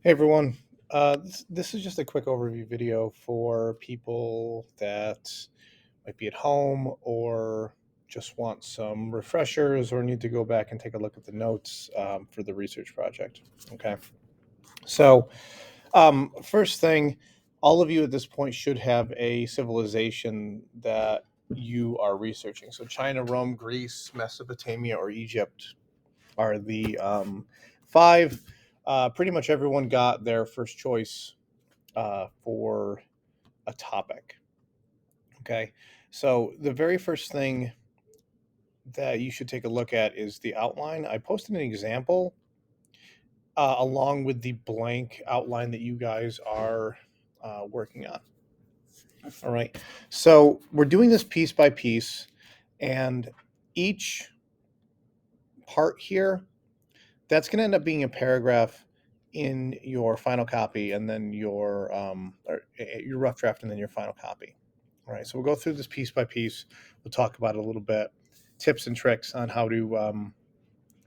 Hey everyone, this is just a quick overview video for people that might be at home or just want some refreshers or need to go back and take a look at the notes for the research project. Okay, so first thing, all of you at this point should have a civilization that you are researching. So China, Rome, Greece, Mesopotamia, or Egypt are the five. Pretty much everyone got their first choice for a topic. Okay. So the very first thing that you should take a look at is the outline. I posted an example along with the blank outline that you guys are working on. All right. So we're doing this piece by piece, and each part here, that's going to end up being a paragraph in your final copy, and then your rough draft, and then your final copy. All right, so we'll go through this piece by piece. We'll talk about it a little bit, tips and tricks on how to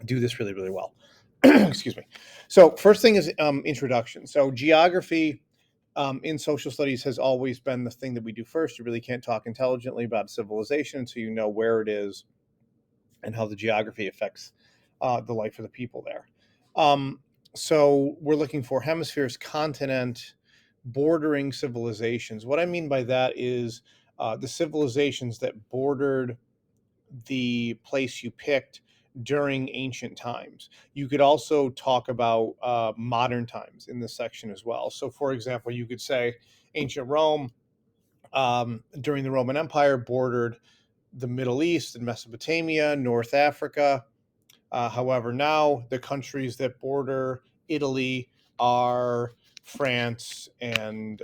do this really, really well. Excuse me. So first thing is introduction. So geography in social studies has always been the thing that we do first. You really can't talk intelligently about civilization until you know where it is and how the geography affects the life of the people there. Um, so we're looking for hemispheres, continent, bordering civilizations. What I mean by that is the civilizations that bordered the place you picked during ancient times. You could also talk about modern times in this section as well. So, for example, you could say ancient Rome during the Roman Empire bordered the Middle East and Mesopotamia, North Africa. However, now the countries that border Italy are France and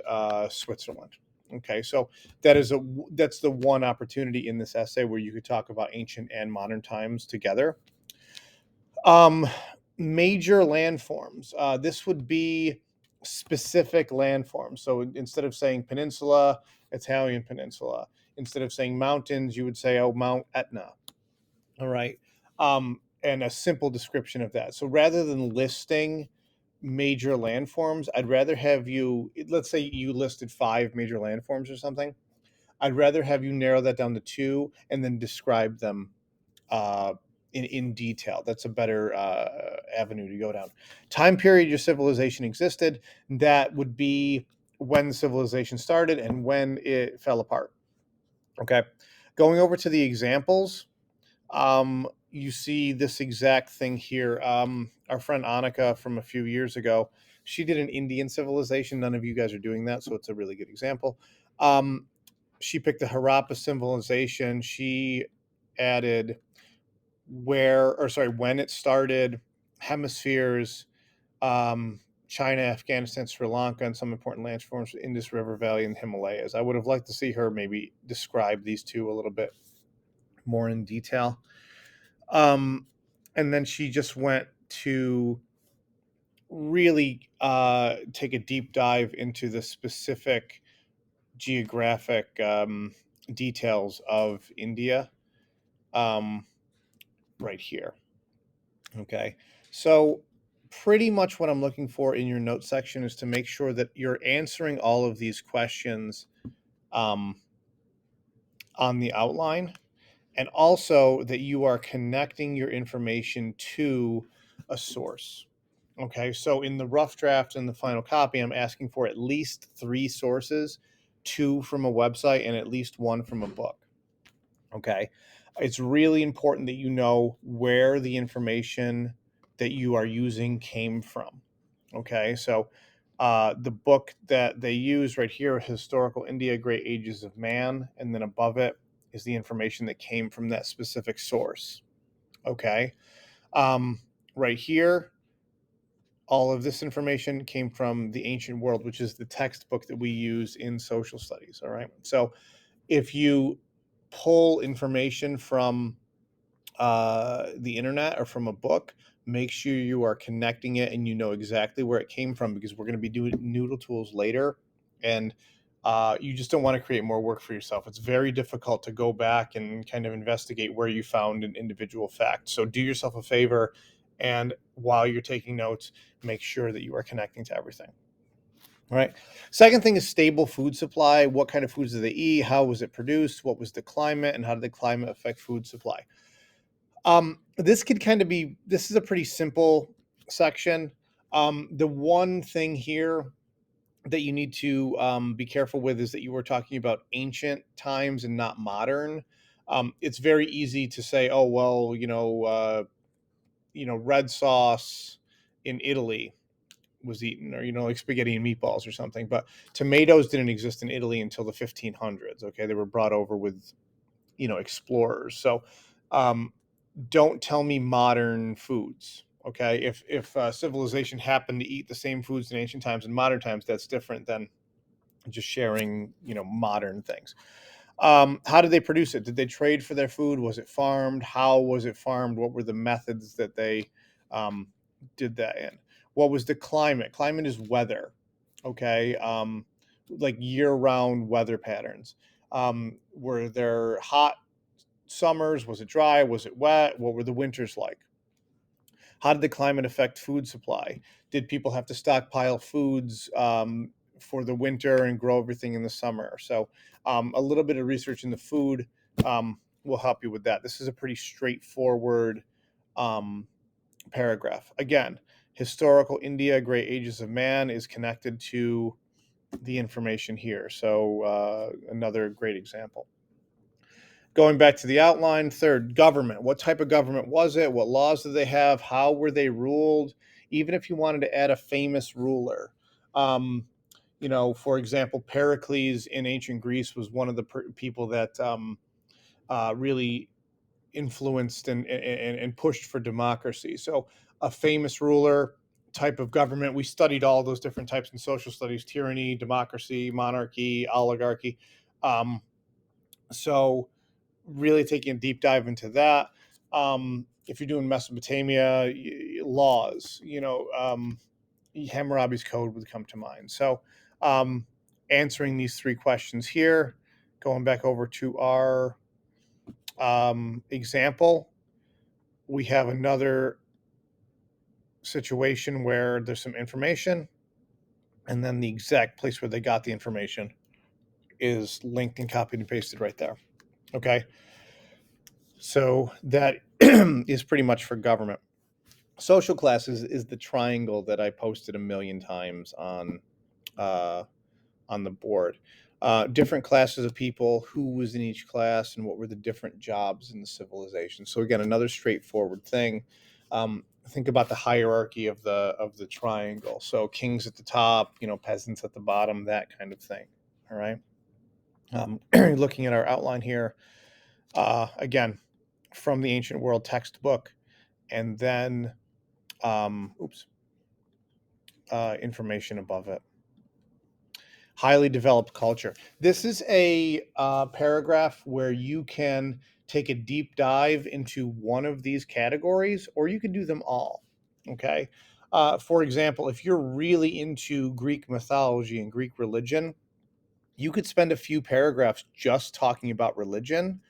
Switzerland. Okay, so that's the one opportunity in this essay where you could talk about ancient and modern times together. Um, Major landforms. This would be specific landforms. So instead of saying peninsula, Italian peninsula. Instead of saying mountains, you would say, oh, Mount Etna. All right. And a simple description of that. So rather than listing major landforms, I'd rather have you, let's say you listed five major landforms or something. I'd rather have you narrow that down to two and then describe them uh, in detail. That's a better avenue to go down. Time period your civilization existed, that would be when the civilization started and when it fell apart. Okay. Going over to the examples, you see this exact thing here. Our friend Annika from a few years ago, she did an Indian civilization. None of you guys are doing that, so it's a really good example. She picked the Harappa civilization. She added when it started, hemispheres, um, China, Afghanistan, Sri Lanka, and some important landforms, Indus River Valley, and Himalayas. I would have liked to see her maybe describe these two a little bit more in detail. Um, and then she just went to really take a deep dive into the specific geographic details of India um, right here. Okay. So, pretty much what I'm looking for in your note section is to make sure that you're answering all of these questions um, on the outline, and also that you are connecting your information to a source. Okay, so in the rough draft and the final copy, I'm asking for at least three sources, two from a website and at least one from a book. Okay, it's really important that you know where the information that you are using came from. Okay, so the book that they use right here, Historical India, Great Ages of Man, and then above it is the information that came from that specific source. Okay, um, right here, all of this information came from the Ancient World, which is the textbook that we use in social studies. All right, so if you pull information from the internet or from a book, make sure you are connecting it and you know exactly where it came from, because we're going to be doing noodle tools later, and you just don't want to create more work for yourself. It's very difficult to go back and kind of investigate where you found an individual fact. So do yourself a favor And while you're taking notes, make sure that you are connecting to everything. All right. Second thing is stable food supply. What kind of foods do they eat? How was it produced? What was the climate? And how did the climate affect food supply? This could kind of be, this is a pretty simple section. The one thing here that you need to be careful with is that you were talking about ancient times and not modern. It's very easy to say, oh, well, red sauce in Italy was eaten, or like spaghetti and meatballs or something. But tomatoes didn't exist in Italy until the 1500s. Okay, they were brought over with explorers. So um, don't tell me modern foods. Okay, if civilization happened to eat the same foods in ancient times and modern times, that's different than just sharing modern things. How did they produce it? Did they trade for their food? Was it farmed? How was it farmed? What were the methods that they um, did that in? What was the climate? Climate is weather, okay? Like year-round weather patterns. Were there hot summers? Was it dry? Was it wet? What were the winters like? How did the climate affect food supply? Did people have to stockpile foods for the winter and grow everything in the summer? So, a little bit of research in the food will help you with that. This is a pretty straightforward um, paragraph. Again, historical India, great ages of man is connected to the information here. So, another great example. Going back to the outline, third, government. What type of government was it? What laws did they have? How were they ruled? Even if you wanted to add a famous ruler, um, for example, Pericles in ancient Greece was one of the people that really influenced and pushed for democracy. So, a famous ruler, type of government. We studied all those different types in social studies: tyranny, democracy, monarchy, oligarchy. Um, so, really taking a deep dive into that. If you're doing Mesopotamia, laws, Hammurabi's code would come to mind. So, um, answering these three questions here, going back over to our example, we have another situation where there's some information, and then the exact place where they got the information is linked and copied and pasted right there. Okay. So that is pretty much for government. Social classes is the triangle that I posted a million times uh, on the board. Different classes of people, who was in each class, and what were the different jobs in the civilization. So again, another straightforward thing. Think about the hierarchy of the triangle. So kings at the top, peasants at the bottom, that kind of thing. All right. Looking at our outline here, again, from the ancient world textbook, and then information above it. Highly developed culture. This is a paragraph where you can take a deep dive into one of these categories, or you can do them all. Okay. For example, if you're really into Greek mythology and Greek religion, you could spend a few paragraphs just talking about religion.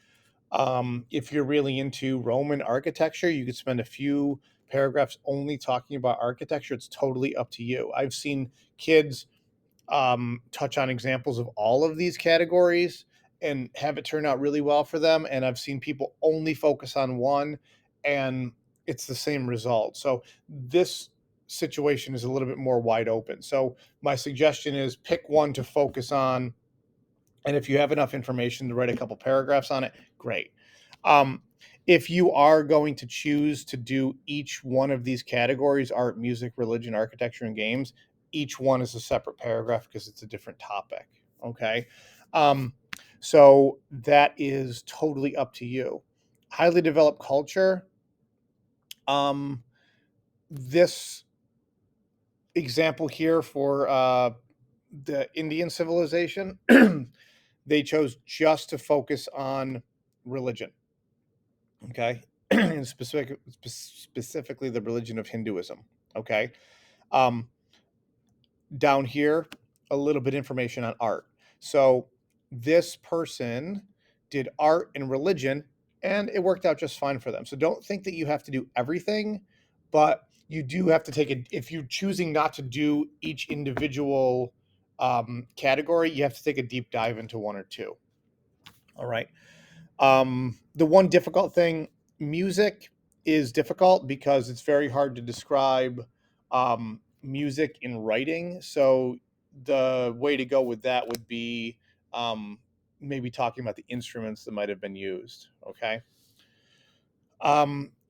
If you're really into Roman architecture, you could spend a few paragraphs only talking about architecture. It's totally up to you. I've seen kids touch on examples of all of these categories and have it turn out really well for them. And I've seen people only focus on one, and it's the same result. So this situation is a little bit more wide open. So my suggestion is pick one to focus on, and if you have enough information to write a couple paragraphs on it, great. Um, if you are going to choose to do each one of these categories, art, music, religion, architecture, and games, each one is a separate paragraph because it's a different topic. Okay. Um, so that is totally up to you. Highly developed culture. Um, this example here for the Indian civilization, they chose just to focus on religion. Okay. And specifically the religion of Hinduism. Okay. Um, Down here, a little bit information on art. So this person did art and religion, and it worked out just fine for them. So don't think that you have to do everything, but you do have to take it if you're choosing not to do each individual category. You have to take a deep dive into one or two. All right. The one difficult thing, music is difficult because it's very hard to describe music in writing. So the way to go with that would be um, maybe talking about the instruments that might have been used. Okay.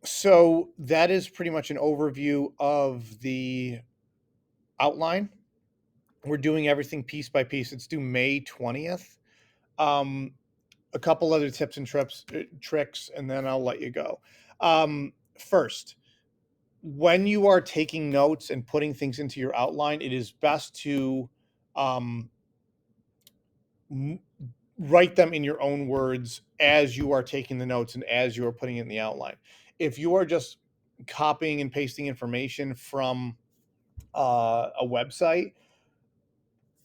So that is pretty much an overview of the outline. We're doing everything piece by piece. It's due May 20th. Um, a couple other tips and tricks, and then I'll let you go. First, when you are taking notes and putting things into your outline, it is best to um, write them in your own words as you are taking the notes and as you are putting it in the outline. If you are just copying and pasting information from a website,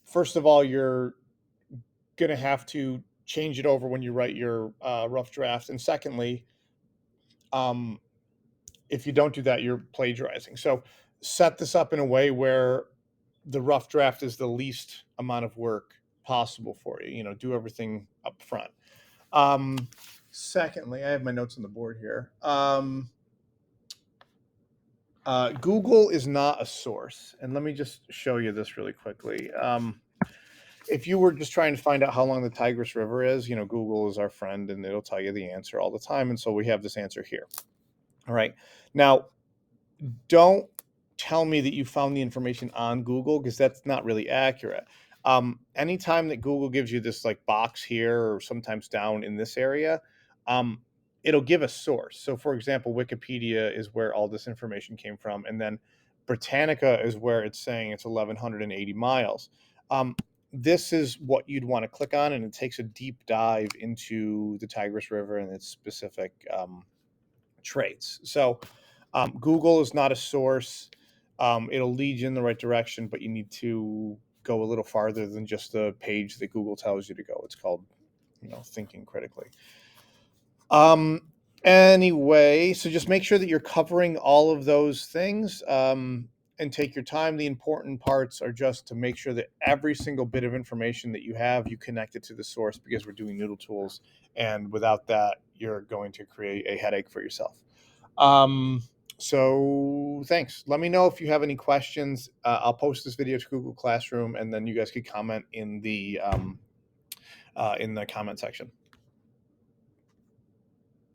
first of all, you're going to have to change it over when you write your rough draft. And secondly, um, if you don't do that, you're plagiarizing. So set this up in a way where the rough draft is the least amount of work possible for you. You know, do everything up front. Secondly, I have my notes on the board here. Google is not a source. And let me just show you this really quickly. If you were just trying to find out how long the Tigris River is, you know, Google is our friend and it'll tell you the answer all the time. And so we have this answer here. All right. Now, don't tell me that you found the information on Google because that's not really accurate. Anytime that Google gives you this like box here or sometimes down in this area, um, it'll give a source. So, for example, Wikipedia is where all this information came from, and then Britannica is where it's saying it's 1,180 miles. Um, this is what you'd want to click on, and it takes a deep dive into the Tigris River and its specific traits. So, Google is not a source. It'll lead you in the right direction, but you need to go a little farther than just the page that Google tells you to go. It's called, you know, thinking critically. Um, anyway, so just make sure that you're covering all of those things and take your time. The important parts are just to make sure that every single bit of information that you have, you connect it to the source because we're doing Noodle Tools. And without that, you're going to create a headache for yourself. So thanks. Let me know if you have any questions. I'll post this video to Google Classroom, and then you guys could comment in the comment section.